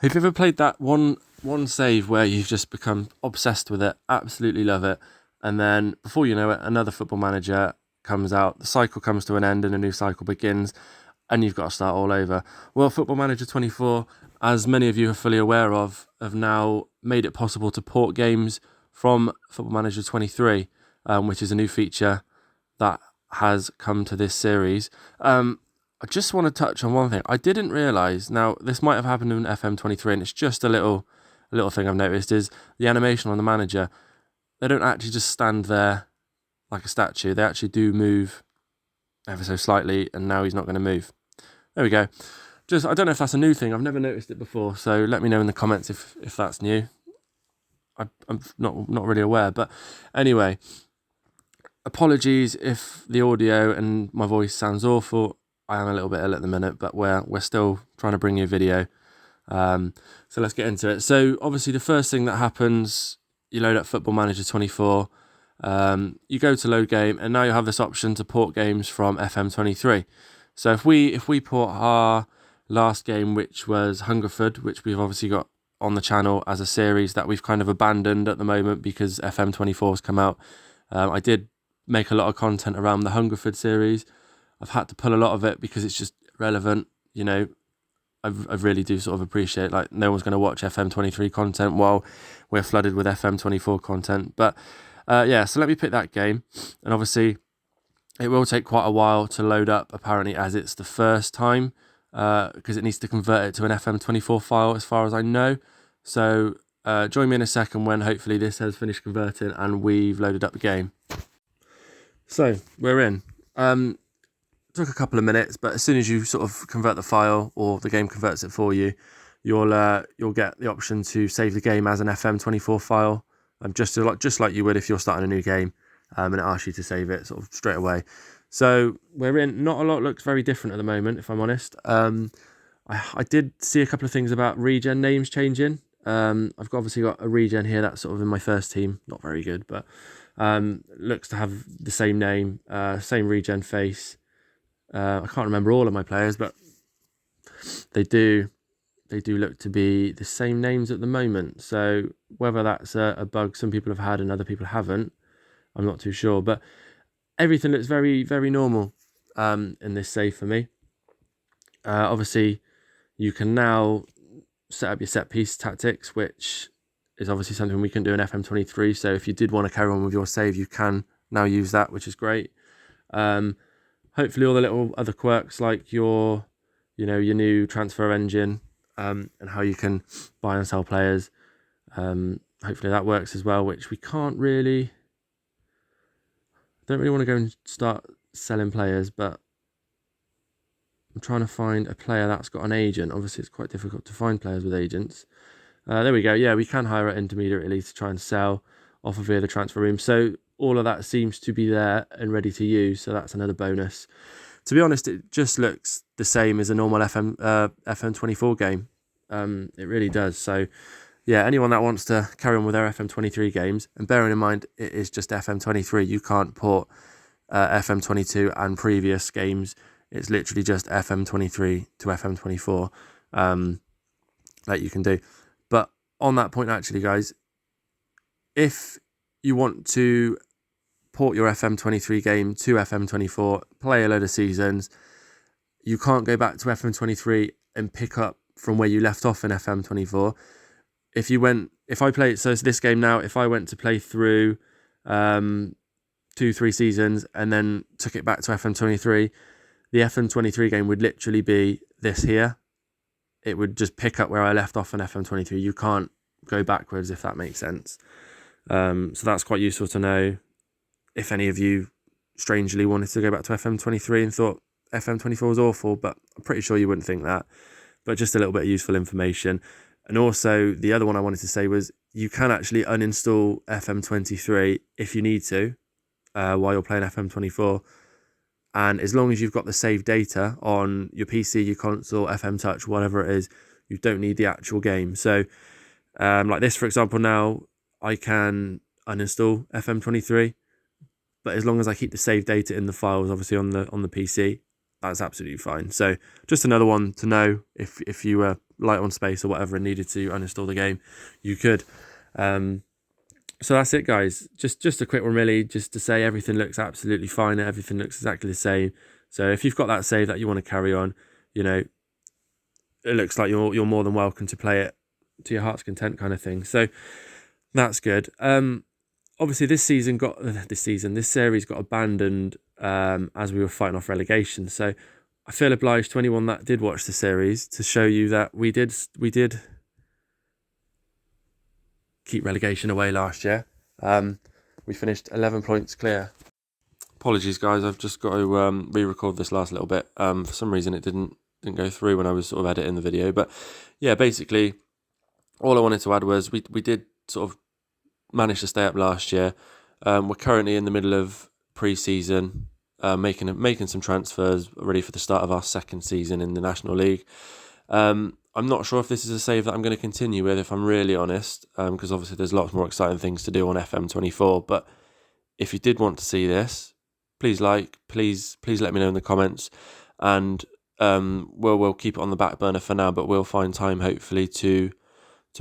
Have you ever played that one save where you've just become obsessed with it, absolutely love it, and then before you know it, another Football Manager comes out, the cycle comes to an end, and a new cycle begins, and you've got to start all over? Well, Football Manager 24, as many of you are fully aware of, have now made it possible to port games from Football Manager 23, which is a new feature that has come to this series. I just want to touch on one thing. I didn't realise, now this might have happened in FM23, and it's just a little thing I've noticed, is the animation on the manager. They don't actually just stand there like a statue. They actually do move ever so slightly, and now he's not going to move. There we go. I don't know if that's a new thing. I've never noticed it before, so let me know in the comments if that's new. I'm not really aware, but anyway, apologies if the audio and my voice sounds awful. I am a little bit ill at the minute, but we're still trying to bring you video. So let's get into it. So obviously the first thing that happens, you load up Football Manager 24, you go to load game, and now you have this option to port games from FM23. So if we port our last game, which was Hungerford, which we've obviously got on the channel as a series that we've kind of abandoned at the moment because FM24 has come out. I did make a lot of content around the Hungerford series. I've had to pull a lot of it because it's just relevant, you know. I really do sort of appreciate, like, no one's going to watch FM23 content while we're flooded with FM24 content. But so let me pick that game, and obviously it will take quite a while to load up, apparently, as it's the first time, because it needs to convert it to an FM24 file as far as I know. So join me in a second when hopefully this has finished converting and we've loaded up the game. So we're in. Took a couple of minutes, but as soon as you sort of convert the file, or the game converts it for you, you'll get the option to save the game as an FM24 file, just like you would if you're starting a new game, and it asks you to save it sort of straight away. So we're in. Not a lot looks very different at the moment, if I'm honest. I did see a couple of things about regen names changing. I've obviously got a regen here that's sort of in my first team, not very good, but looks to have the same name, same regen face. I can't remember all of my players, but they do look to be the same names at the moment. So whether that's a bug some people have had and other people haven't, I'm not too sure. But everything looks very, very normal in this save for me. Obviously, you can now set up your set piece tactics, which is obviously something we can do in FM23. So if you did want to carry on with your save, you can now use that, which is great. Hopefully all the little other quirks, like your new transfer engine, and how you can buy and sell players, hopefully that works as well, which we can't really. Don't really want to go and start selling players, but I'm trying to find a player that's got an agent. Obviously it's quite difficult to find players with agents. There we go. Yeah, we can hire at intermediately to try and sell off of via the transfer room. So all of that seems to be there and ready to use, so that's another bonus. To be honest, it just looks the same as a normal FM24 game. It really does. So yeah, anyone that wants to carry on with their FM23 games, and bearing in mind it is just FM23, you can't port FM22 and previous games. It's literally just FM23 to FM24 that you can do. But on that point, actually, guys, if you want to port your FM23 game to FM24, play a load of seasons, you can't go back to FM23 and pick up from where you left off in FM24. If I play, so it's this game now, if I went to play through 2-3 seasons and then took it back to FM23, the FM23 game would literally be this here. It would just pick up where I left off in FM23. You can't go backwards, if that makes sense. So that's quite useful to know if any of you strangely wanted to go back to FM23 and thought FM24 was awful, but I'm pretty sure you wouldn't think that. But just a little bit of useful information. And also, the other one I wanted to say was you can actually uninstall FM23 if you need to while you're playing FM24. And as long as you've got the saved data on your PC, your console, FM Touch, whatever it is, you don't need the actual game. So like this, for example, now I can uninstall FM23, but as long as I keep the saved data in the files, obviously on the PC, that's absolutely fine. So just another one to know if you were light on space or whatever and needed to uninstall the game, you could. So that's it, guys. Just a quick one, really, just to say everything looks absolutely fine. Everything looks exactly the same. So if you've got that save that you want to carry on, it looks like you're more than welcome to play it to your heart's content, kind of thing. So that's good. Obviously, this series got abandoned as we were fighting off relegation. So I feel obliged to anyone that did watch the series to show you that we did keep relegation away last year. We finished 11 points clear. Apologies, guys. I've just got to re-record this last little bit. For some reason, it didn't go through when I was sort of editing the video. But yeah, basically, all I wanted to add was we did sort of manage to stay up last year. We're currently in the middle of pre-season, making some transfers ready for the start of our second season in the National League. I'm not sure if this is a save that I'm going to continue with, if I'm really honest, because obviously there's lots more exciting things to do on FM24. But if you did want to see this, please let me know in the comments, and we'll keep it on the back burner for now. But we'll find time hopefully to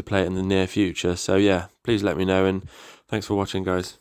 play it in the near future. So yeah, please let me know, and thanks for watching, guys.